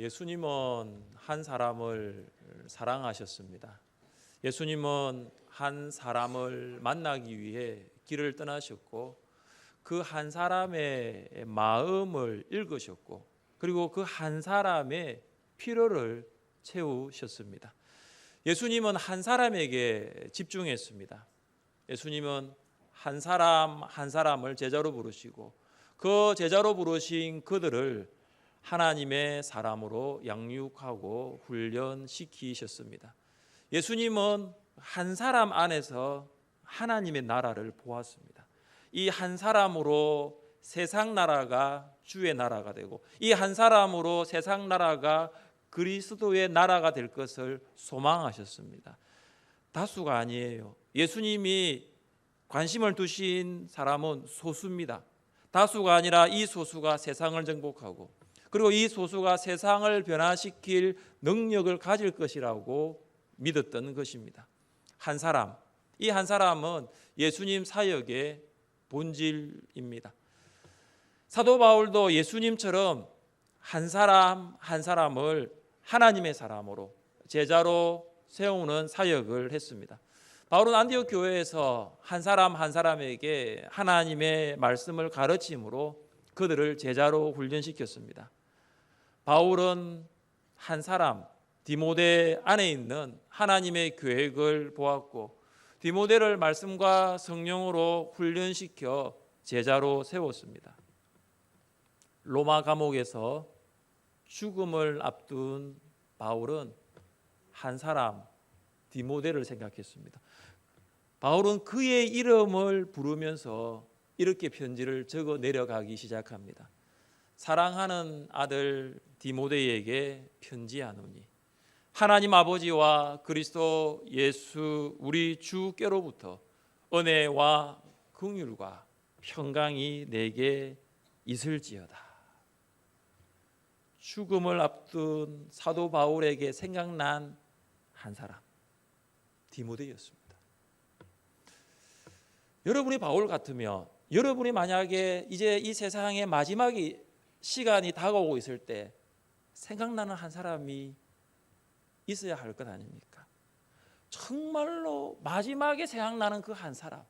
예수님은 한 사람을 사랑하셨습니다. 예수님은 한 사람을 만나기 위해 길을 떠나셨고 그 한 사람의 마음을 읽으셨고 그리고 그 한 사람의 필요를 채우셨습니다. 예수님은 한 사람에게 집중했습니다. 예수님은 한 사람 한 사람을 제자로 부르시고 그 제자로 부르신 그들을 하나님의 사람으로 양육하고 훈련시키셨습니다. 예수님은 한 사람 안에서 하나님의 나라를 보았습니다. 이 한 사람으로 세상 나라가 주의 나라가 되고 이 한 사람으로 세상 나라가 그리스도의 나라가 될 것을 소망하셨습니다. 다수가 아니에요. 예수님이 관심을 두신 사람은 소수입니다. 다수가 아니라 이 소수가 세상을 정복하고 그리고 이 소수가 세상을 변화시킬 능력을 가질 것이라고 믿었던 것입니다. 한 사람, 이 한 사람은 예수님 사역의 본질입니다. 사도 바울도 예수님처럼 한 사람 한 사람을 하나님의 사람으로 제자로 세우는 사역을 했습니다. 바울은 안디옥 교회에서 한 사람 한 사람에게 하나님의 말씀을 가르침으로 그들을 제자로 훈련시켰습니다. 바울은 한 사람 디모데 안에 있는 하나님의 계획을 보았고 디모데를 말씀과 성령으로 훈련시켜 제자로 세웠습니다. 로마 감옥에서 죽음을 앞둔 바울은 한 사람 디모데를 생각했습니다. 바울은 그의 이름을 부르면서 이렇게 편지를 적어 내려가기 시작합니다. 사랑하는 아들 디모데에게 편지하노니 하나님 아버지와 그리스도 예수 우리 주께로부터 은혜와 긍휼과 평강이 내게 있을지어다. 죽음을 앞둔 사도 바울에게 생각난 한 사람 디모데였습니다. 여러분이 바울 같으면 여러분이 만약에 이제 이 세상의 마지막 시간이 다가오고 있을 때 생각나는 한 사람이 있어야 할 것 아닙니까? 정말로 마지막에 생각나는 그 한 사람,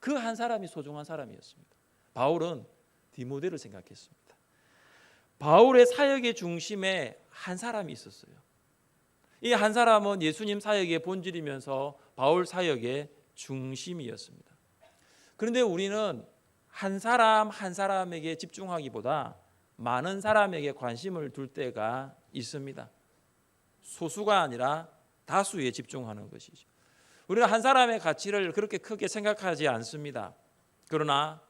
그 한 사람이 소중한 사람이었습니다. 바울은 디모데를 생각했습니다. 바울의 사역의 중심에 한 사람이 있었어요. 이 한 사람은 예수님 사역의 본질이면서 바울 사역의 중심이었습니다. 그런데 우리는 한 사람 한 사람에게 집중하기보다 많은 사람에게 관심을 둘 때가 있습니다. 소수가 아니라 다수에 집중하는 것이죠. 우리는 한 사람의 가치를 그렇게 크게 생각하지 않습니다. 그러나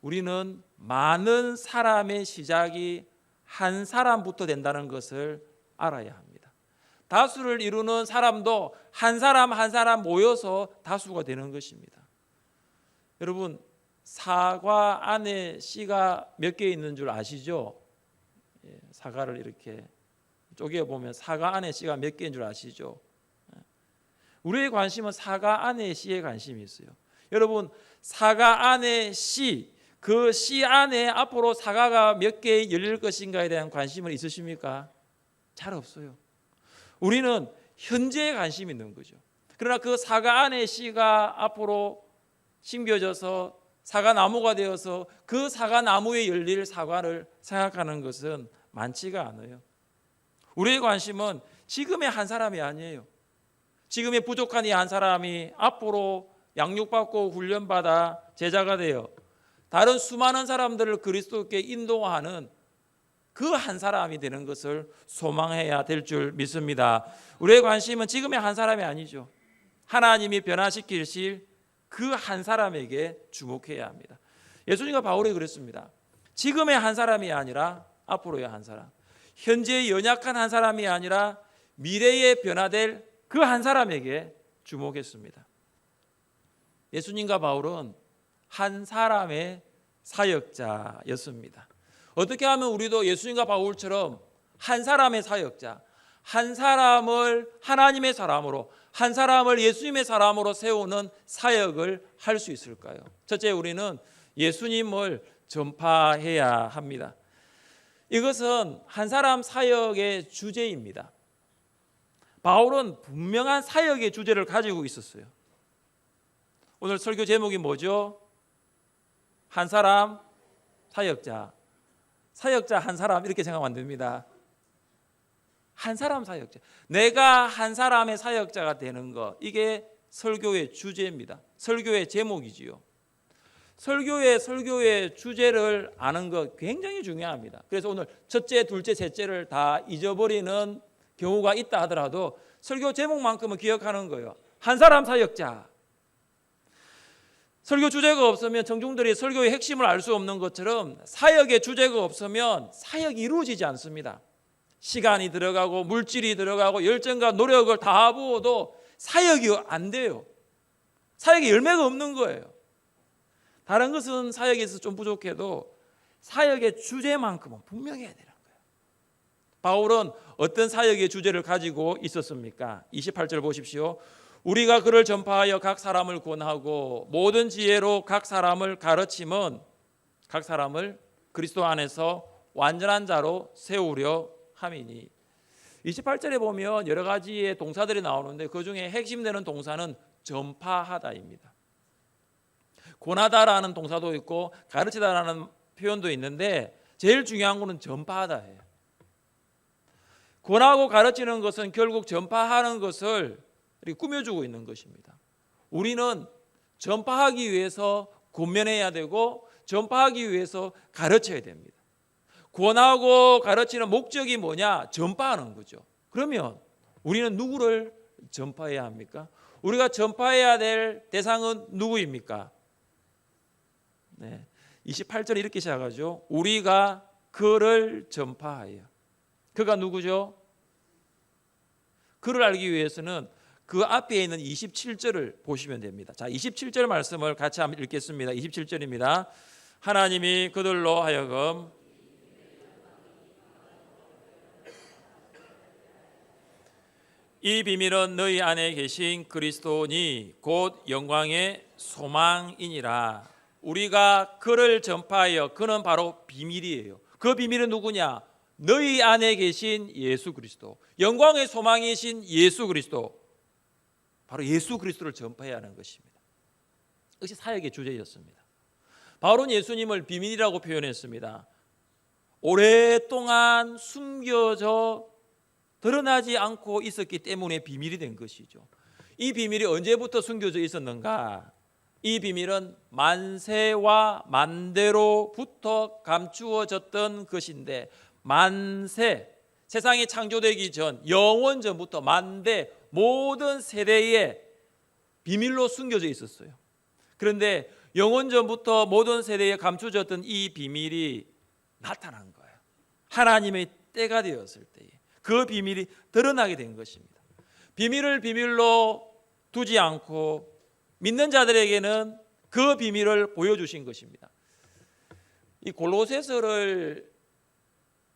우리는 많은 사람의 시작이 한 사람부터 된다는 것을 알아야 합니다. 다수를 이루는 사람도 한 사람 한 사람 모여서 다수가 되는 것입니다. 여러분, 사과 안에 씨가 몇 개 있는 줄 아시죠? 사과를 이렇게 쪼개보면 사과 안에 씨가 몇 개인 줄 아시죠? 우리의 관심은 사과 안에 씨에 관심이 있어요. 여러분, 사과 안에 씨, 그 씨 안에 앞으로 사과가 몇 개 열릴 것인가에 대한 관심은 있으십니까? 잘 없어요. 우리는 현재에 관심이 있는 거죠. 그러나 그 사과 안에 씨가 앞으로 심겨져서 사과나무가 되어서 그 사과나무에 열릴 사과를 생각하는 것은 많지가 않아요. 우리의 관심은 지금의 한 사람이 아니에요. 지금의 부족한 이 한 사람이 앞으로 양육받고 훈련받아 제자가 되어 다른 수많은 사람들을 그리스도께 인도하는 그 한 사람이 되는 것을 소망해야 될 줄 믿습니다. 우리의 관심은 지금의 한 사람이 아니죠. 하나님이 변화시키실 그 한 사람에게 주목해야 합니다. 예수님과 바울이 그랬습니다. 지금의 한 사람이 아니라 앞으로의 한 사람, 현재의 연약한 한 사람이 아니라 미래에 변화될 그 한 사람에게 주목했습니다. 예수님과 바울은 한 사람의 사역자였습니다. 어떻게 하면 우리도 예수님과 바울처럼 한 사람의 사역자, 한 사람을 하나님의 사람으로, 한 사람을 예수님의 사람으로 세우는 사역을 할 수 있을까요? 첫째, 우리는 예수님을 전파해야 합니다. 이것은 한 사람 사역의 주제입니다. 바울은 분명한 사역의 주제를 가지고 있었어요. 오늘 설교 제목이 뭐죠? 한 사람 사역자. 사역자 한 사람 이렇게 생각하면 안 됩니다. 한 사람 사역자. 내가 한 사람의 사역자가 되는 것, 이게 설교의 주제입니다. 설교의 제목이지요. 설교의 주제를 아는 것 굉장히 중요합니다. 그래서 오늘 첫째, 둘째, 셋째를 다 잊어버리는 경우가 있다 하더라도 설교 제목만큼은 기억하는 거예요. 한 사람 사역자. 설교 주제가 없으면 청중들이 설교의 핵심을 알 수 없는 것처럼 사역의 주제가 없으면 사역이 이루어지지 않습니다. 시간이 들어가고 물질이 들어가고 열정과 노력을 다 부어도 사역이 안 돼요. 사역의 열매가 없는 거예요. 다른 것은 사역에서 좀 부족해도 사역의 주제만큼은 분명히 해야 되는 거예요. 바울은 어떤 사역의 주제를 가지고 있었습니까? 28절 보십시오. 우리가 그를 전파하여 각 사람을 권하고 모든 지혜로 각 사람을 가르치면 각 사람을 그리스도 안에서 완전한 자로 세우려 함이니. 28절에 보면 여러 가지의 동사들이 나오는데 그중에 핵심되는 동사는 전파하다입니다. 권하다라는 동사도 있고 가르치다라는 표현도 있는데 제일 중요한 것은 전파하다예요. 권하고 가르치는 것은 결국 전파하는 것을 이렇게 꾸며주고 있는 것입니다. 우리는 전파하기 위해서 권면해야 되고 전파하기 위해서 가르쳐야 됩니다. 권하고 가르치는 목적이 뭐냐? 전파하는 거죠. 그러면 우리는 누구를 전파해야 합니까? 우리가 전파해야 될 대상은 누구입니까? 네, 28절에 이렇게 시작하죠. 우리가 그를 전파하여. 그가 누구죠? 그를 알기 위해서는 그 앞에 있는 27절을 보시면 됩니다. 자, 27절 말씀을 같이 한번 읽겠습니다. 27절입니다. 하나님이 그들로 하여금 이 비밀은 너희 안에 계신 그리스도니 곧 영광의 소망이니라. 우리가 그를 전파하여, 그는 바로 비밀이에요. 그 비밀은 누구냐? 너희 안에 계신 예수 그리스도, 영광의 소망이신 예수 그리스도, 바로 예수 그리스도를 전파해야 하는 것입니다. 이것이 사역의 주제였습니다. 바울은 예수님을 비밀이라고 표현했습니다. 오랫동안 숨겨져 드러나지 않고 있었기 때문에 비밀이 된 것이죠. 이 비밀이 언제부터 숨겨져 있었는가? 이 비밀은 만세와 만대로부터 감추어졌던 것인데, 만세, 세상이 창조되기 전, 영원 전부터 만대 모든 세대에 비밀로 숨겨져 있었어요. 그런데 영원 전부터 모든 세대에 감추어졌던 이 비밀이 나타난 거예요. 하나님의 때가 되었을 때에 그 비밀이 드러나게 된 것입니다. 비밀을 비밀로 두지 않고 믿는 자들에게는 그 비밀을 보여주신 것입니다. 이 골로새서를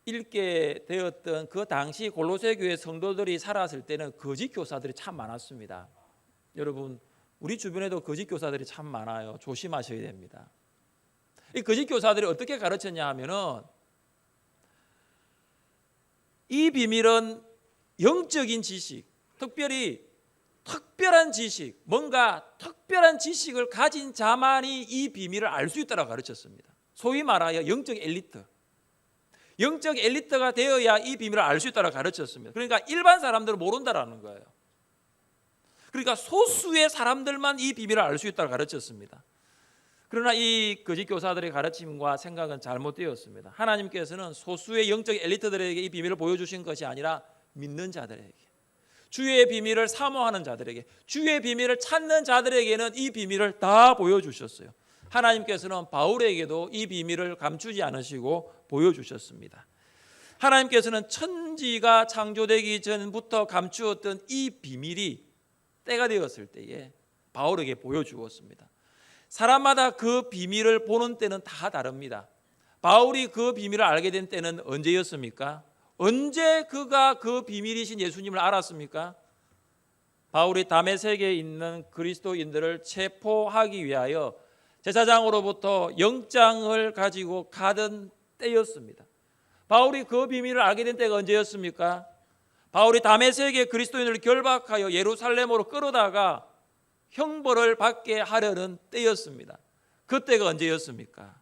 읽게 되었던 그 당시 골로새 교회 성도들이 살았을 때는 거짓 교사들이 참 많았습니다. 여러분, 우리 주변에도 거짓 교사들이 참 많아요. 조심하셔야 됩니다. 이 거짓 교사들이 어떻게 가르쳤냐 하면은, 이 비밀은 영적인 지식, 특별히 특별한 지식, 뭔가 특별한 지식을 가진 자만이 이 비밀을 알 수 있다고 가르쳤습니다. 소위 말하여 영적 엘리트, 영적 엘리트가 되어야 이 비밀을 알 수 있다고 가르쳤습니다. 그러니까 일반 사람들은 모른다라는 거예요. 그러니까 소수의 사람들만 이 비밀을 알 수 있다고 가르쳤습니다. 그러나 이 거짓 교사들의 가르침과 생각은 잘못되었습니다. 하나님께서는 소수의 영적 엘리트들에게 이 비밀을 보여주신 것이 아니라 믿는 자들에게, 주의 비밀을 사모하는 자들에게, 주의 비밀을 찾는 자들에게는 이 비밀을 다 보여주셨어요. 하나님께서는 바울에게도 이 비밀을 감추지 않으시고 보여주셨습니다. 하나님께서는 천지가 창조되기 전부터 감추었던 이 비밀이 때가 되었을 때에 바울에게 보여주었습니다. 사람마다 그 비밀을 보는 때는 다 다릅니다. 바울이 그 비밀을 알게 된 때는 언제였습니까? 언제 그가 그 비밀이신 예수님을 알았습니까? 바울이 다메섹에 있는 그리스도인들을 체포하기 위하여 제사장으로부터 영장을 가지고 가던 때였습니다. 바울이 그 비밀을 알게 된 때가 언제였습니까? 바울이 다메섹의 그리스도인을 결박하여 예루살렘으로 끌어다가 형벌을 받게 하려는 때였습니다. 그때가 언제였습니까?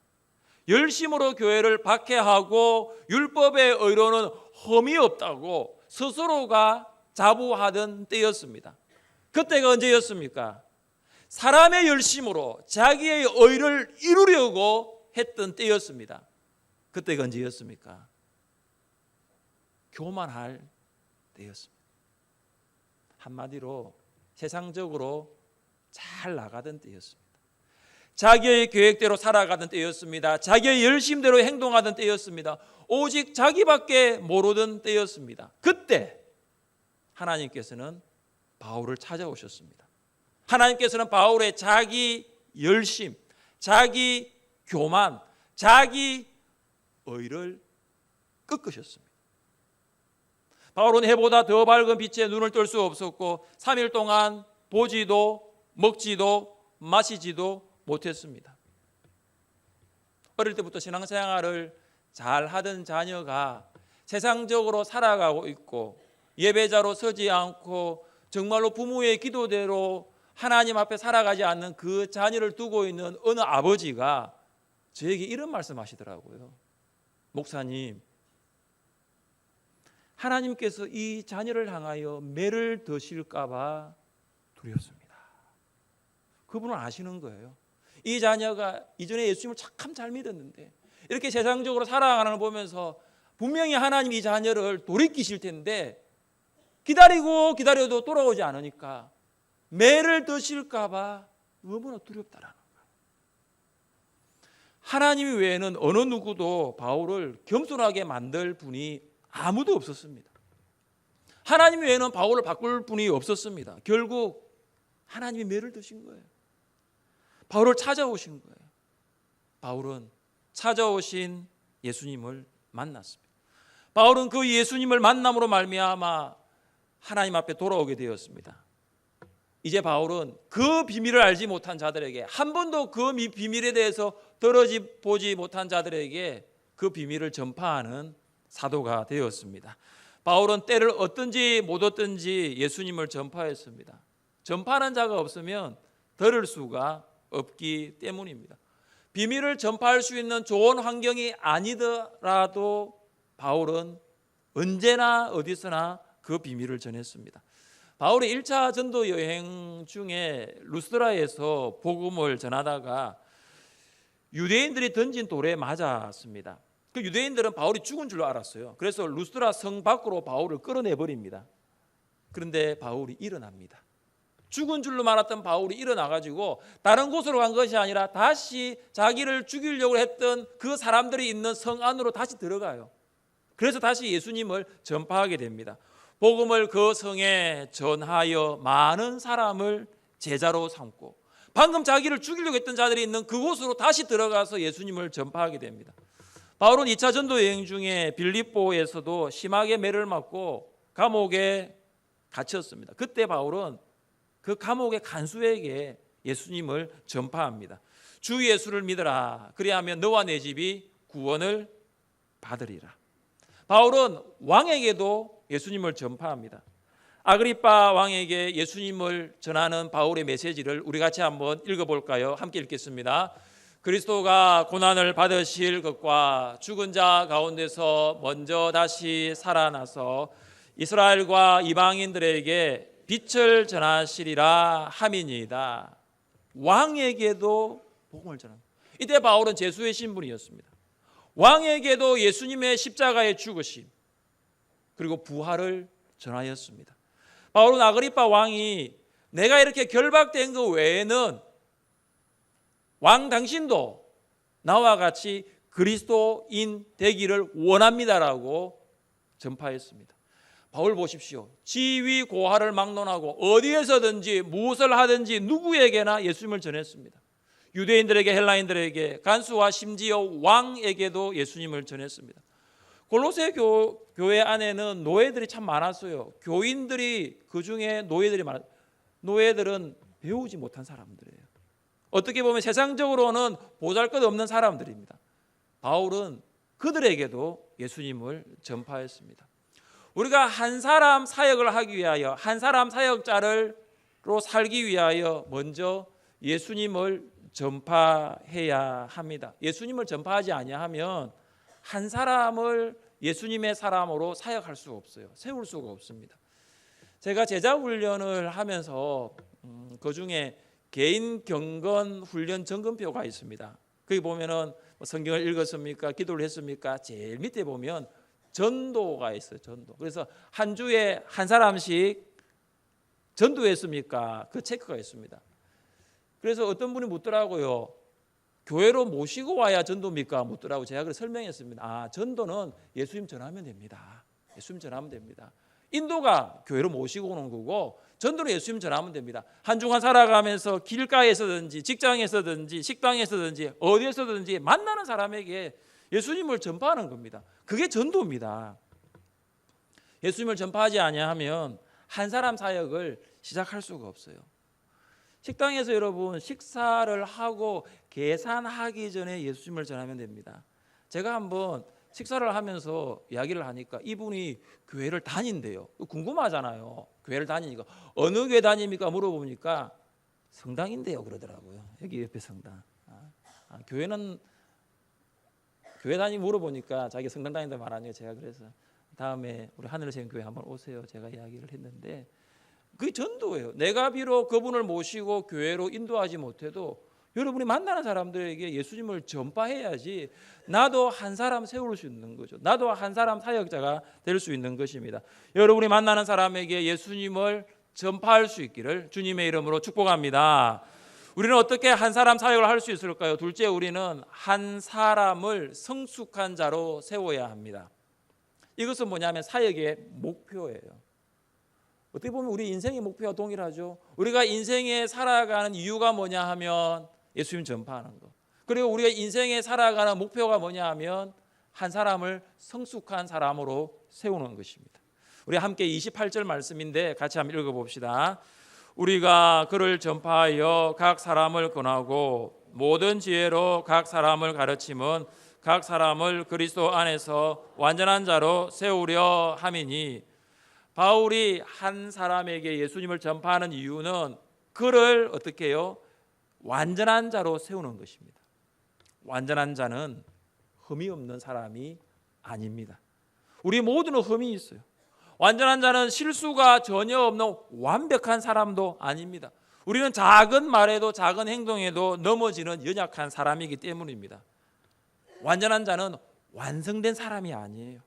열심으로 교회를 박해하고 율법의 의로는 흠이 없다고 스스로가 자부하던 때였습니다. 그때가 언제였습니까? 사람의 열심으로 자기의 의를 이루려고 했던 때였습니다. 그때가 언제였습니까? 교만할 때였습니다. 한마디로 세상적으로 잘 나가던 때였습니다. 자기의 계획대로 살아가던 때였습니다. 자기의 열심대로 행동하던 때였습니다. 오직 자기밖에 모르던 때였습니다. 그때 하나님께서는 바울을 찾아오셨습니다. 하나님께서는 바울의 자기 열심, 자기 교만, 자기 의를 꺾으셨습니다. 바울은 해보다 더 밝은 빛에 눈을 뜰 수 없었고 3일 동안 보지도 먹지도 마시지도 못했습니다. 어릴 때부터 신앙생활을 잘 하던 자녀가 세상적으로 살아가고 있고 예배자로 서지 않고 정말로 부모의 기도대로 하나님 앞에 살아가지 않는 그 자녀를 두고 있는 어느 아버지가 저에게 이런 말씀하시더라고요. 목사님, 하나님께서 이 자녀를 향하여 매를 드실까 봐 두렵습니다. 그분은 아시는 거예요. 이 자녀가 이전에 예수님을 참 잘 믿었는데 이렇게 세상적으로 살아가는 걸 보면서 분명히 하나님 이 자녀를 돌이키실 텐데 기다리고 기다려도 돌아오지 않으니까 매를 드실까 봐 너무나 두렵다라는 거예요. 하나님 외에는 어느 누구도 바울을 겸손하게 만들 분이 아무도 없었습니다. 하나님 외에는 바울을 바꿀 분이 없었습니다. 결국 하나님이 매를 드신 거예요. 바울을 찾아오신 거예요. 바울은 찾아오신 예수님을 만났습니다. 바울은 그 예수님을 만남으로 말미암아 하나님 앞에 돌아오게 되었습니다. 이제 바울은 그 비밀을 알지 못한 자들에게, 한 번도 그 비밀에 대해서 들어보지 못한 자들에게 그 비밀을 전파하는 사도가 되었습니다. 바울은 때를 얻든지 못 얻든지 예수님을 전파했습니다. 전파하는 자가 없으면 들을 수가 없기 때문입니다. 비밀을 전파할 수 있는 좋은 환경이 아니더라도 바울은 언제나 어디서나 그 비밀을 전했습니다. 바울이 1차 전도 여행 중에 루스드라에서 복음을 전하다가 유대인들이 던진 돌에 맞았습니다. 그 유대인들은 바울이 죽은 줄 알았어요. 그래서 루스드라 성 밖으로 바울을 끌어내버립니다. 그런데 바울이 일어납니다. 죽은 줄로 말았던 바울이 일어나가지고 다른 곳으로 간 것이 아니라 다시 자기를 죽이려고 했던 그 사람들이 있는 성 안으로 다시 들어가요. 그래서 다시 예수님을 전파하게 됩니다. 복음을 그 성에 전하여 많은 사람을 제자로 삼고 방금 자기를 죽이려고 했던 자들이 있는 그곳으로 다시 들어가서 예수님을 전파하게 됩니다. 바울은 2차 전도 여행 중에 빌립보에서도 심하게 매를 맞고 감옥에 갇혔습니다. 그때 바울은 그 감옥의 간수에게 예수님을 전파합니다. 주 예수를 믿으라. 그리하면 너와 내 집이 구원을 받으리라. 바울은 왕에게도 예수님을 전파합니다. 아그리빠 왕에게 예수님을 전하는 바울의 메시지를 우리 같이 한번 읽어볼까요? 함께 읽겠습니다. 그리스도가 고난을 받으실 것과 죽은 자 가운데서 먼저 다시 살아나서 이스라엘과 이방인들에게 빛을 전하시리라 함이니이다. 왕에게도 복음을 전합니다. 이때 바울은 제수의 신분이었습니다. 왕에게도 예수님의 십자가의 죽으심 그리고 부활을 전하였습니다. 바울은 아그리빠 왕이 내가 이렇게 결박된 것 외에는 왕 당신도 나와 같이 그리스도인 되기를 원합니다라고 전파했습니다. 바울 보십시오. 지위 고하를 막론하고 어디에서든지 무엇을 하든지 누구에게나 예수님을 전했습니다. 유대인들에게 헬라인들에게 간수와 심지어 왕에게도 예수님을 전했습니다. 골로새 교회 안에는 노예들이 참 많았어요. 교인들이 그중에 노예들이 많았어요. 노예들은 배우지 못한 사람들이에요. 어떻게 보면 세상적으로는 보잘것없는 사람들입니다. 바울은 그들에게도 예수님을 전파했습니다. 우리가 한 사람 사역을 하기 위하여, 한 사람 사역자로 살기 위하여 먼저 예수님을 전파해야 합니다. 예수님을 전파하지 아니하면 한 사람을 예수님의 사람으로 사역할 수가 없어요. 세울 수가 없습니다. 제가 제자 훈련을 하면서 그중에 개인 경건 훈련 점검표가 있습니다. 거기 보면은 성경을 읽었습니까? 기도를 했습니까? 제일 밑에 보면 전도가 있어요. 전도. 그래서 한 주에 한 사람씩 전도했습니까? 그 체크가 있습니다. 그래서 어떤 분이 묻더라고요. 교회로 모시고 와야 전도입니까? 묻더라고요. 제가 그걸 설명했습니다. 전도는 예수님 전하면 됩니다. 예수님 전하면 됩니다. 인도가 교회로 모시고 오는 거고 전도는 예수님 전하면 됩니다. 한 주간 살아가면서 길가에서든지 직장에서든지 식당에서든지 어디에서든지 만나는 사람에게 예수님을 전파하는 겁니다. 그게 전도입니다. 예수님을 전파하지 아니하면 한 사람 사역을 시작할 수가 없어요. 식당에서 여러분 식사를 하고 계산하기 전에 예수님을 전하면 됩니다. 제가 한번 식사를 하면서 이야기를 하니까 이분이 교회를 다닌대요. 궁금하잖아요. 교회를 다니니까 어느 교회 다닙니까 물어보니까 성당인데요 그러더라고요. 여기 옆에 성당. 교회는 교회 다니고 물어보니까 자기 성당 다닌다 말하니까 제가 그래서 다음에 우리 하늘을 세운 교회 한번 오세요. 제가 이야기를 했는데 그게 전도예요. 내가 비록 그분을 모시고 교회로 인도하지 못해도 여러분이 만나는 사람들에게 예수님을 전파해야지 나도 한 사람 세울 수 있는 거죠. 나도 한 사람 사역자가 될 수 있는 것입니다. 여러분이 만나는 사람에게 예수님을 전파할 수 있기를 주님의 이름으로 축복합니다. 우리는 어떻게 한 사람 사역을 할 수 있을까요? 둘째, 우리는 한 사람을 성숙한 자로 세워야 합니다. 이것은 뭐냐면 사역의 목표예요. 어떻게 보면 우리 인생의 목표와 동일하죠. 우리가 인생에 살아가는 이유가 뭐냐 하면 예수님 전파하는 것. 그리고 우리가 인생에 살아가는 목표가 뭐냐 하면 한 사람을 성숙한 사람으로 세우는 것입니다. 우리 함께 28절 말씀인데 같이 한번 읽어봅시다. 우리가 그를 전파하여 각 사람을 권하고 모든 지혜로 각 사람을 가르침은 각 사람을 그리스도 안에서 완전한 자로 세우려 함이니. 바울이 한 사람에게 예수님을 전파하는 이유는 그를 어떻게 해요? 완전한 자로 세우는 것입니다. 완전한 자는 흠이 없는 사람이 아닙니다. 우리 모두는 흠이 있어요. 완전한 자는 실수가 전혀 없는 완벽한 사람도 아닙니다. 우리는 작은 말에도 작은 행동에도 넘어지는 연약한 사람이기 때문입니다. 완전한 자는 완성된 사람이 아니에요.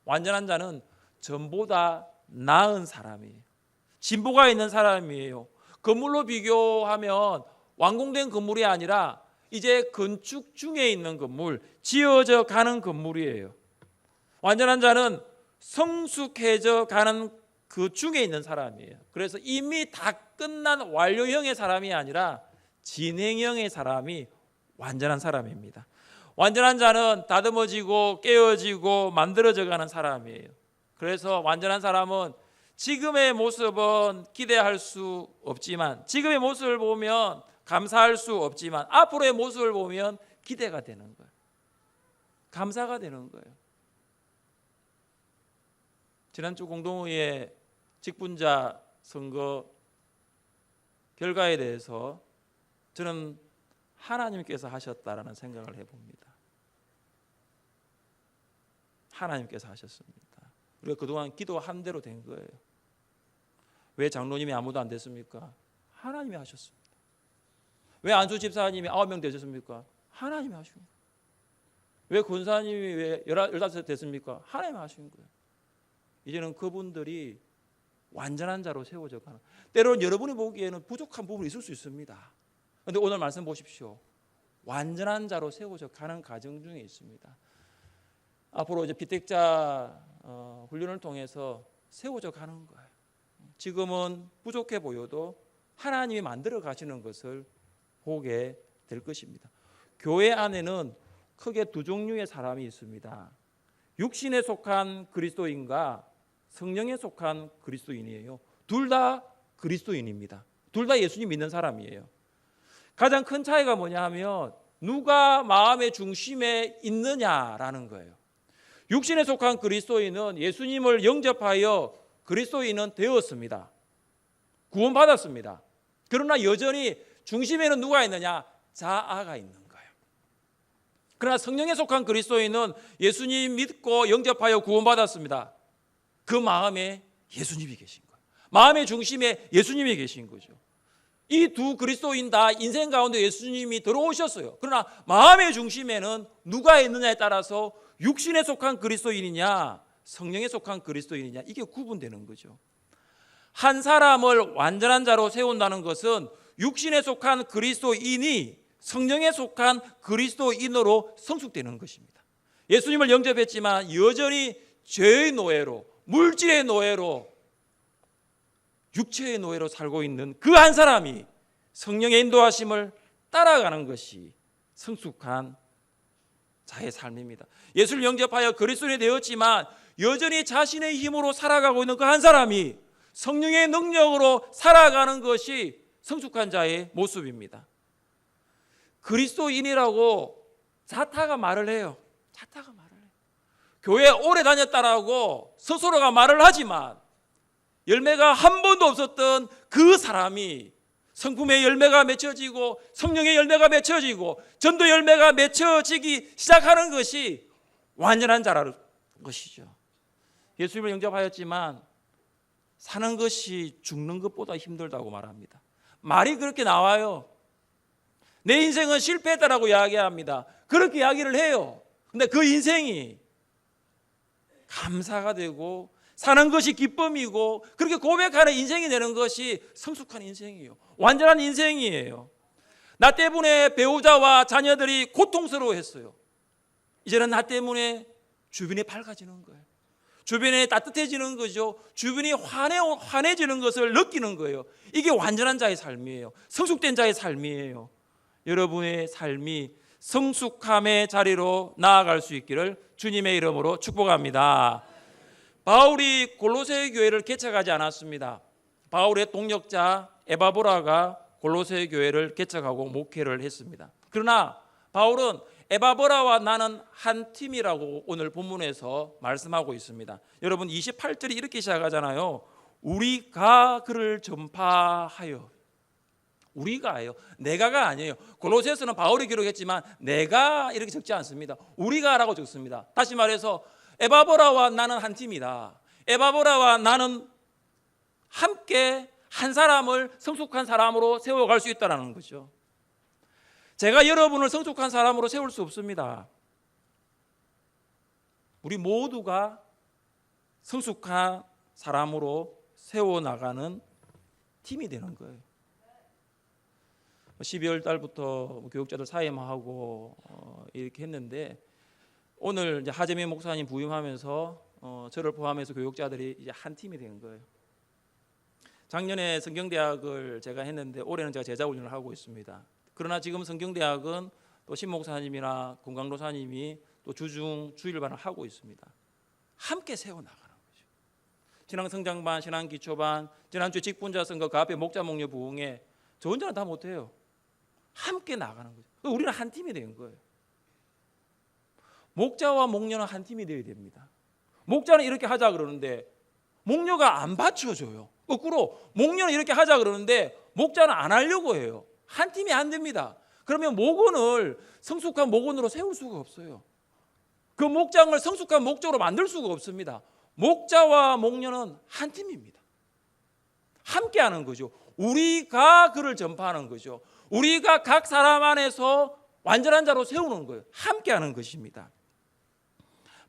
완전한 자는 전보다 나은 사람이에요. 진보가 있는 사람이에요. 건물로 비교하면 완공된 건물이 아니라 이제 건축 중에 있는 건물, 지어져 가는 건물이에요. 완전한 자는 성숙해져 가는 그 중에 있는 사람이에요. 그래서 이미 다 끝난 완료형의 사람이 아니라 진행형의 사람이 완전한 사람입니다. 완전한 자는 다듬어지고 깨어지고 만들어져 가는 사람이에요. 그래서 완전한 사람은 지금의 모습은 기대할 수 없지만, 지금의 모습을 보면 감사할 수 없지만 앞으로의 모습을 보면 기대가 되는 거예요. 감사가 되는 거예요. 지난주 공동의회 직분자 선거 결과에 대해서 저는 하나님께서 하셨다라는 생각을 해봅니다. 하나님께서 하셨습니다. 우리가 그동안 기도한 대로 된 거예요. 왜 장로님이 아무도 안 됐습니까? 하나님이 하셨습니다. 왜 안수 집사님이 9명 되셨습니까? 하나님이 하신 거예요. 왜 권사님이 왜 15 됐습니까? 하나님이 하신 거예요. 이제는 그분들이 완전한 자로 세워져 가는, 때로는 여러분이 보기에는 부족한 부분이 있을 수 있습니다. 그런데 오늘 말씀 보십시오. 완전한 자로 세워져 가는 과정 중에 있습니다. 앞으로 이제 비택자 훈련을 통해서 세워져 가는 거예요. 지금은 부족해 보여도 하나님이 만들어 가시는 것을 보게 될 것입니다. 교회 안에는 크게 두 종류의 사람이 있습니다. 육신에 속한 그리스도인과 성령에 속한 그리스도인이에요. 둘 다 그리스도인입니다. 둘 다 예수님 믿는 사람이에요. 가장 큰 차이가 뭐냐 하면 누가 마음의 중심에 있느냐라는 거예요. 육신에 속한 그리스도인은 예수님을 영접하여 그리스도인은 되었습니다. 구원받았습니다. 그러나 여전히 중심에는 누가 있느냐? 자아가 있는 거예요. 그러나 성령에 속한 그리스도인은 예수님 믿고 영접하여 구원받았습니다. 그 마음에 예수님이 계신 거예요. 마음의 중심에 예수님이 계신 거죠. 이 두 그리스도인 다 인생 가운데 예수님이 들어오셨어요. 그러나 마음의 중심에는 누가 있느냐에 따라서 육신에 속한 그리스도인이냐 성령에 속한 그리스도인이냐 이게 구분되는 거죠. 한 사람을 완전한 자로 세운다는 것은 육신에 속한 그리스도인이 성령에 속한 그리스도인으로 성숙되는 것입니다. 예수님을 영접했지만 여전히 죄의 노예로, 물질의 노예로, 육체의 노예로 살고 있는 그 한 사람이 성령의 인도하심을 따라가는 것이 성숙한 자의 삶입니다. 예수를 영접하여 그리스도인이 되었지만 여전히 자신의 힘으로 살아가고 있는 그 한 사람이 성령의 능력으로 살아가는 것이 성숙한 자의 모습입니다. 그리스도인이라고 자타가 말을 해요. 자타가 말을 해요. 교회 오래 다녔다라고 스스로가 말을 하지만 열매가 한 번도 없었던 그 사람이 성품의 열매가 맺혀지고 성령의 열매가 맺혀지고 전도 열매가 맺혀지기 시작하는 것이 완전한 자라는 것이죠. 예수님을 영접하였지만 사는 것이 죽는 것보다 힘들다고 말합니다. 말이 그렇게 나와요. 내 인생은 실패했다라고 이야기합니다. 그렇게 이야기를 해요. 근데 그 인생이 감사가 되고 사는 것이 기쁨이고 그렇게 고백하는 인생이 되는 것이 성숙한 인생이에요. 완전한 인생이에요. 나 때문에 배우자와 자녀들이 고통스러워했어요. 이제는 나 때문에 주변이 밝아지는 거예요. 주변에 따뜻해지는 거죠. 주변이 환해지는 것을 느끼는 거예요. 이게 완전한 자의 삶이에요. 성숙된 자의 삶이에요. 여러분의 삶이 성숙함의 자리로 나아갈 수 있기를 주님의 이름으로 축복합니다. 바울이 골로새 교회를 개척하지 않았습니다. 바울의 동역자 에바보라가 골로새 교회를 개척하고 목회를 했습니다. 그러나 바울은 에바보라와 나는 한 팀이라고 오늘 본문에서 말씀하고 있습니다. 여러분 28절이 이렇게 시작하잖아요. 우리가 그를 전파하여. 우리가예요. 내가가 아니에요. 골로새서는 바울이 기록했지만 내가 이렇게 적지 않습니다. 우리가라고 적습니다. 다시 말해서 에바보라와 나는 한 팀이다. 에바보라와 나는 함께 한 사람을 성숙한 사람으로 세워갈 수 있다는 거죠. 제가 여러분을 성숙한 사람으로 세울 수 없습니다. 우리 모두가 성숙한 사람으로 세워나가는 팀이 되는 거예요. 12월 달부터 교육자들 사임하고 이렇게 했는데 오늘 이제 하재민 목사님 부임하면서 저를 포함해서 교육자들이 이제 한 팀이 된 거예요. 작년에 성경대학을 제가 했는데 올해는 제가 제자훈련을 하고 있습니다. 그러나 지금 성경대학은 또 신 목사님이나 공강도사님이 또 주중 주일반을 하고 있습니다. 함께 세워나가는 거죠. 신앙성장반, 신앙기초반, 지난주 직분자 선거 그 앞에 목자 목녀 부흥회 저 혼자는 다 못해요. 함께 나가는 거죠. 우리는 한 팀이 된 거예요. 목자와 목녀는 한 팀이 되어야 됩니다. 목자는 이렇게 하자 그러는데 목녀가 안 받쳐줘요. 거꾸로 목녀는 이렇게 하자 그러는데 목자는 안 하려고 해요. 한 팀이 안 됩니다. 그러면 목원을 성숙한 목원으로 세울 수가 없어요. 그 목장을 성숙한 목적으로 만들 수가 없습니다. 목자와 목녀는 한 팀입니다. 함께 하는 거죠. 우리가 그를 전파하는 거죠. 우리가 각 사람 안에서 완전한 자로 세우는 거예요. 함께 하는 것입니다.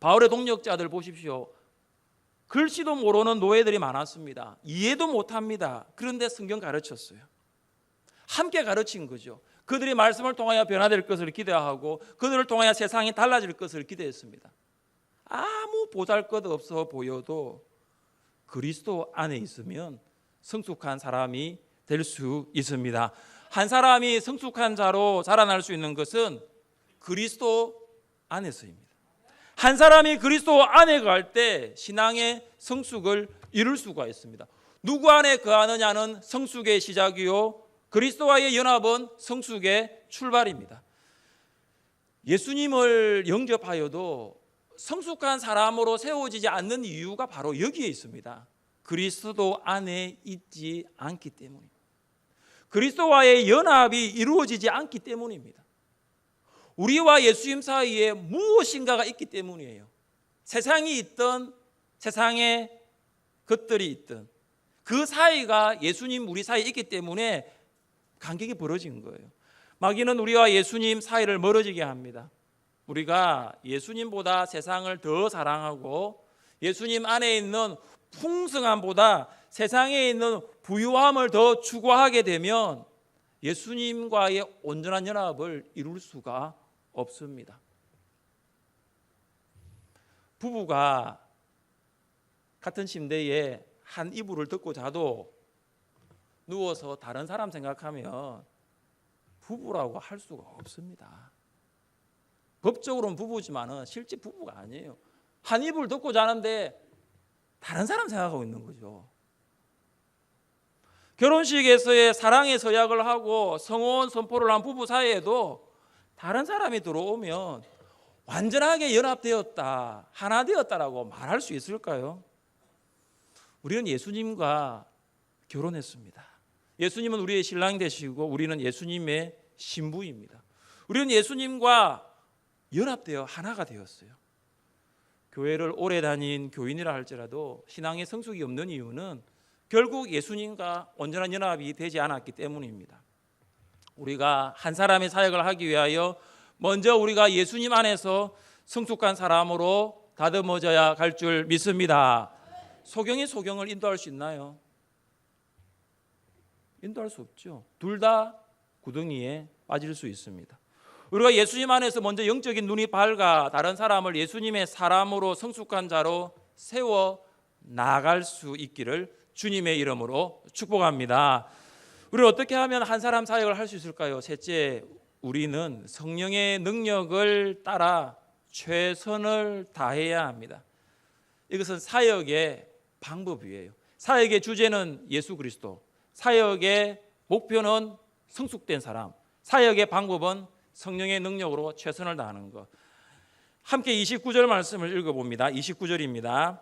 바울의 동역자들 보십시오. 글씨도 모르는 노예들이 많았습니다. 이해도 못합니다. 그런데 성경 가르쳤어요. 함께 가르친 거죠. 그들이 말씀을 통하여 변화될 것을 기대하고 그들을 통하여 세상이 달라질 것을 기대했습니다. 아무 보잘것없어 보여도 그리스도 안에 있으면 성숙한 사람이 될 수 있습니다. 한 사람이 성숙한 자로 자라날 수 있는 것은 그리스도 안에서입니다. 한 사람이 그리스도 안에 갈 때 신앙의 성숙을 이룰 수가 있습니다. 누구 안에 거하느냐는 성숙의 시작이요 그리스도와의 연합은 성숙의 출발입니다. 예수님을 영접하여도 성숙한 사람으로 세워지지 않는 이유가 바로 여기에 있습니다. 그리스도 안에 있지 않기 때문입니다. 그리스도와의 연합이 이루어지지 않기 때문입니다. 우리와 예수님 사이에 무엇인가가 있기 때문이에요. 세상이 있든 세상의 것들이 있든 그 사이가 예수님 우리 사이에 있기 때문에 간격이 벌어진 거예요. 마귀는 우리와 예수님 사이를 멀어지게 합니다. 우리가 예수님보다 세상을 더 사랑하고 예수님 안에 있는 풍성함보다 세상에 있는 부유함을 더 추구하게 되면 예수님과의 온전한 연합을 이룰 수가 없습니다. 부부가 같은 침대에 한 이불을 덮고 자도 누워서 다른 사람 생각하면 부부라고 할 수가 없습니다. 법적으로는 부부지만은 실제 부부가 아니에요. 한 이불 덮고 자는데 다른 사람 생각하고 있는 거죠. 결혼식에서의 사랑의 서약을 하고 성혼 선포를 한 부부 사이에도 다른 사람이 들어오면 완전하게 연합되었다, 하나 되었다라고 말할 수 있을까요? 우리는 예수님과 결혼했습니다. 예수님은 우리의 신랑 되시고 우리는 예수님의 신부입니다. 우리는 예수님과 연합되어 하나가 되었어요. 교회를 오래 다닌 교인이라 할지라도 신앙의 성숙이 없는 이유는 결국 예수님과 온전한 연합이 되지 않았기 때문입니다. 우리가 한 사람의 사역을 하기 위하여 먼저 우리가 예수님 안에서 성숙한 사람으로 다듬어져야 갈 줄 믿습니다. 소경이 소경을 인도할 수 있나요? 인도할 수 없죠. 둘 다 구덩이에 빠질 수 있습니다. 우리가 예수님 안에서 먼저 영적인 눈이 밝아 다른 사람을 예수님의 사람으로 성숙한 자로 세워 나갈 수 있기를 주님의 이름으로 축복합니다. 우리는 어떻게 하면 한 사람 사역을 할 수 있을까요? 셋째, 우리는 성령의 능력을 따라 최선을 다해야 합니다. 이것은 사역의 방법이에요. 사역의 주제는 예수 그리스도, 사역의 목표는 성숙된 사람, 사역의 방법은 성령의 능력으로 최선을 다하는 것. 함께 29절 말씀을 읽어봅니다. 29절입니다.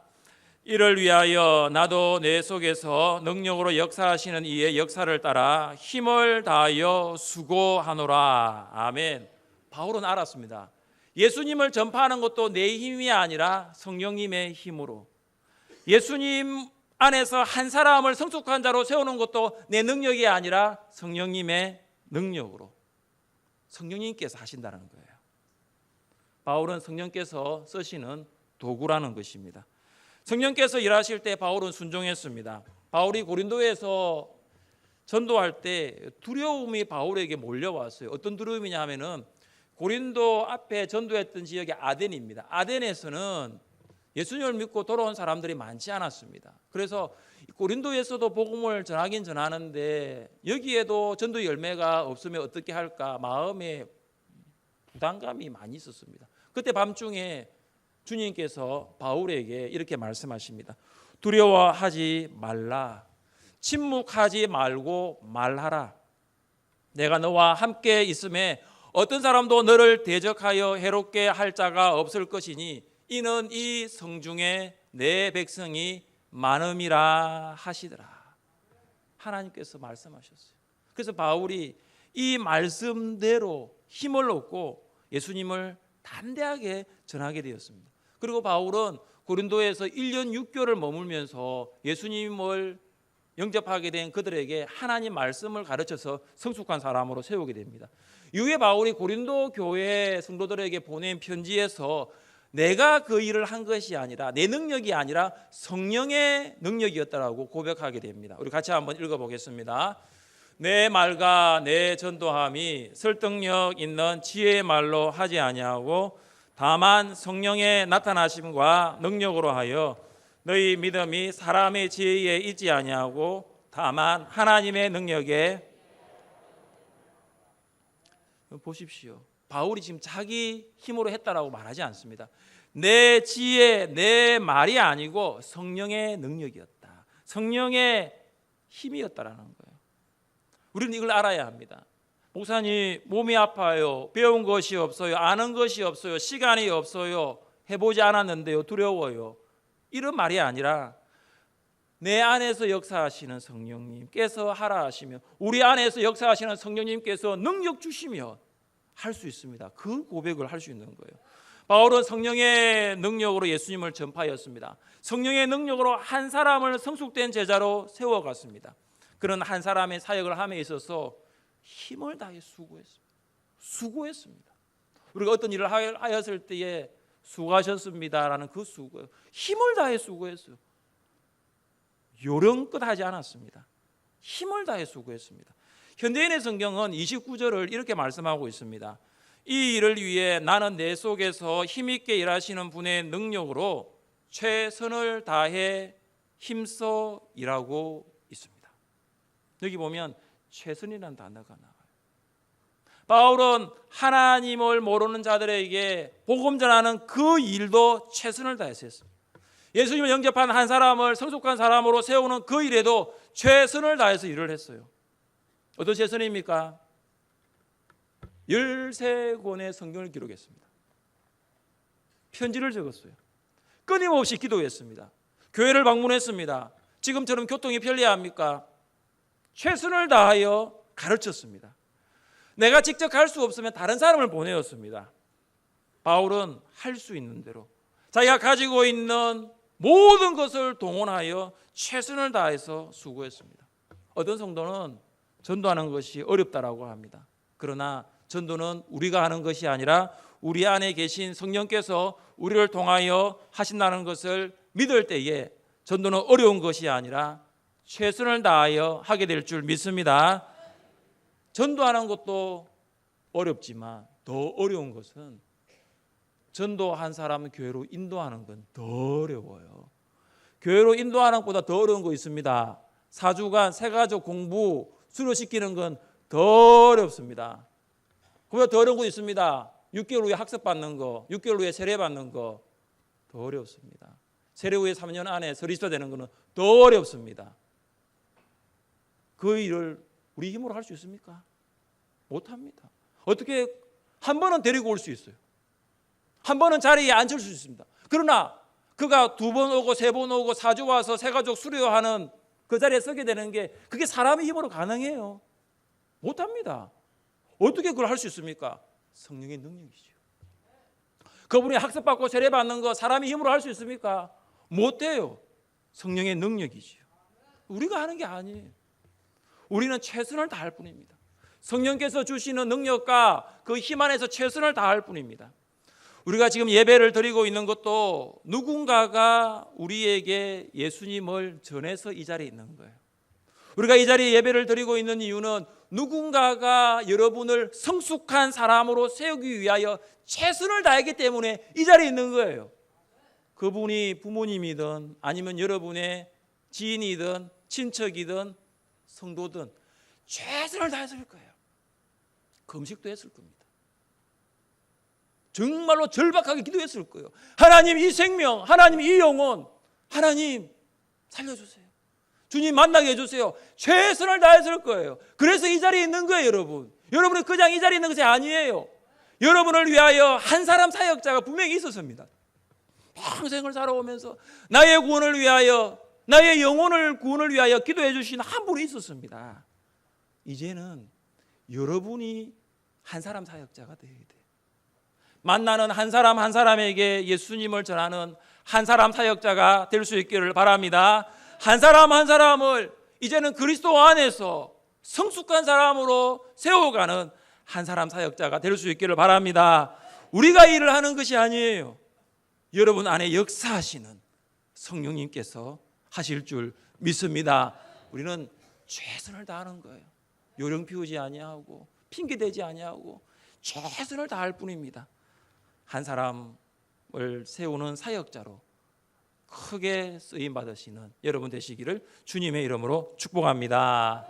이를 위하여 나도 내 속에서 능력으로 역사하시는 이의 역사를 따라 힘을 다하여 수고하노라. 아멘. 바울은 알았습니다. 예수님을 전파하는 것도 내 힘이 아니라 성령님의 힘으로, 예수님 안에서 한 사람을 성숙한 자로 세우는 것도 내 능력이 아니라 성령님의 능력으로, 성령님께서 하신다는 거예요. 바울은 성령께서 쓰시는 도구라는 것입니다. 성령께서 일하실 때 바울은 순종했습니다. 바울이 고린도에서 전도할 때 두려움이 바울에게 몰려왔어요. 어떤 두려움이냐 하면은 고린도 앞에 전도했던 지역이 아덴입니다. 아덴에서는 예수님을 믿고 돌아온 사람들이 많지 않았습니다. 그래서 고린도에서도 복음을 전하긴 전하는데 여기에도 전도 열매가 없으면 어떻게 할까 마음에 부담감이 많이 있었습니다. 그때 밤중에 주님께서 바울에게 이렇게 말씀하십니다. 두려워하지 말라. 침묵하지 말고 말하라. 내가 너와 함께 있음에 어떤 사람도 너를 대적하여 해롭게 할 자가 없을 것이니 이는 이 성중에 내 백성이 많음이라 하시더라. 하나님께서 말씀하셨어요. 그래서 바울이 이 말씀대로 힘을 얻고 예수님을 담대하게 전하게 되었습니다. 그리고 바울은 고린도에서 1년 6개월을 머물면서 예수님을 영접하게 된 그들에게 하나님 말씀을 가르쳐서 성숙한 사람으로 세우게 됩니다. 이후에 바울이 고린도 교회 성도들에게 보낸 편지에서 내가 그 일을 한 것이 아니라 내 능력이 아니라 성령의 능력이었다라고 고백하게 됩니다. 우리 같이 한번 읽어보겠습니다. 내 말과 내 전도함이 설득력 있는 지혜의 말로 하지 아니하고 다만 성령의 나타나심과 능력으로 하여 너희 믿음이 사람의 지혜에 있지 아니하고 다만 하나님의 능력에. 보십시오. 바울이 지금 자기 힘으로 했다라고 말하지 않습니다. 내 지혜, 내 말이 아니고 성령의 능력이었다. 성령의 힘이었다라는 거예요. 우리는 이걸 알아야 합니다. 목사님 몸이 아파요. 배운 것이 없어요. 아는 것이 없어요. 시간이 없어요. 해보지 않았는데요. 두려워요. 이런 말이 아니라 내 안에서 역사하시는 성령님께서 하라 하시면, 우리 안에서 역사하시는 성령님께서 능력 주시면 할 수 있습니다. 그 고백을 할 수 있는 거예요. 바울은 성령의 능력으로 예수님을 전파하였습니다. 성령의 능력으로 한 사람을 성숙된 제자로 세워갔습니다. 그런 한 사람의 사역을 함에 있어서 힘을 다해 수고했습니다. 우리가 어떤 일을 하였을 때에 수고하셨습니다라는 그 수고, 힘을 다해 수고했어요. 요령껏 하지 않았습니다. 힘을 다해 수고했습니다. 현대인의 성경은 29절을 이렇게 말씀하고 있습니다. 이 일을 위해 나는 내 속에서 힘있게 일하시는 분의 능력으로 최선을 다해 힘써 일하고 있습니다. 여기 보면 최선이라는 단어가 나와요. 바울은 하나님을 모르는 자들에게 복음 전하는 그 일도 최선을 다해서 했습니다. 예수님을 영접한 한 사람을 성숙한 사람으로 세우는 그 일에도 최선을 다해서 일을 했어요. 어떤 최선입니까? 13권의 성경을 기록했습니다. 편지를 적었어요. 끊임없이 기도했습니다. 교회를 방문했습니다. 지금처럼 교통이 편리합니까? 최선을 다하여 가르쳤습니다. 내가 직접 갈 수 없으면 다른 사람을 보내었습니다. 바울은 할 수 있는 대로 자기가 가지고 있는 모든 것을 동원하여 최선을 다해서 수고했습니다. 어떤 성도는 전도하는 것이 어렵다라고 합니다. 그러나 전도는 우리가 하는 것이 아니라 우리 안에 계신 성령께서 우리를 통하여 하신다는 것을 믿을 때에 전도는 어려운 것이 아니라 최선을 다하여 하게 될 줄 믿습니다. 전도하는 것도 어렵지만 더 어려운 것은 전도한 사람은 교회로 인도하는 건 더 어려워요. 교회로 인도하는 것보다 더 어려운 거 있습니다. 4주간 새가족 공부 수료시키는 건 더 어렵습니다. 그보다 더 어려운 거 있습니다. 6개월 후에 학습받는 거, 6개월 후에 세례받는 거 더 어렵습니다. 세례 후에 3년 안에 서리스도 되는 거는 더 어렵습니다. 그 일을 우리 힘으로 할 수 있습니까? 못합니다. 어떻게 한 번은 데리고 올 수 있어요. 한 번은 자리에 앉힐 수 있습니다. 그러나 그가 2번 오고 3번 오고 4주 와서 새가족 수료하는 그 자리에 서게 되는 게 그게 사람의 힘으로 가능해요? 못합니다. 어떻게 그걸 할 수 있습니까? 성령의 능력이죠. 그분이 학습받고 세례받는 거 사람의 힘으로 할 수 있습니까? 못해요. 성령의 능력이죠. 우리가 하는 게 아니에요. 우리는 최선을 다할 뿐입니다. 성령께서 주시는 능력과 그 힘 안에서 최선을 다할 뿐입니다. 우리가 지금 예배를 드리고 있는 것도 누군가가 우리에게 예수님을 전해서 이 자리에 있는 거예요. 우리가 이 자리에 예배를 드리고 있는 이유는 누군가가 여러분을 성숙한 사람으로 세우기 위하여 최선을 다했기 때문에 이 자리에 있는 거예요. 그분이 부모님이든 아니면 여러분의 지인이든 친척이든 성도든 최선을 다했을 거예요. 금식도 했을 겁니다. 정말로 절박하게 기도했을 거예요. 하나님 이 생명, 하나님 이 영혼, 하나님 살려주세요. 주님 만나게 해주세요. 최선을 다했을 거예요. 그래서 이 자리에 있는 거예요, 여러분. 여러분이 그냥 이 자리에 있는 것이 아니에요. 여러분을 위하여 한 사람 사역자가 분명히 있었습니다. 평생을 살아오면서 나의 구원을 위하여, 나의 영혼을 구원을 위하여 기도해 주신 한 분이 있었습니다. 이제는 여러분이 한 사람 사역자가 되어야 돼요. 만나는 한 사람 한 사람에게 예수님을 전하는 한 사람 사역자가 될 수 있기를 바랍니다. 한 사람 한 사람을 이제는 그리스도 안에서 성숙한 사람으로 세워가는 한 사람 사역자가 될 수 있기를 바랍니다. 우리가 일을 하는 것이 아니에요. 여러분 안에 역사하시는 성령님께서 하실 줄 믿습니다. 우리는 최선을 다하는 거예요. 요령 피우지 아니하고 핑계대지 아니하고 최선을 다할 뿐입니다. 한 사람을 세우는 사역자로 크게 쓰임 받으시는 여러분 되시기를 주님의 이름으로 축복합니다.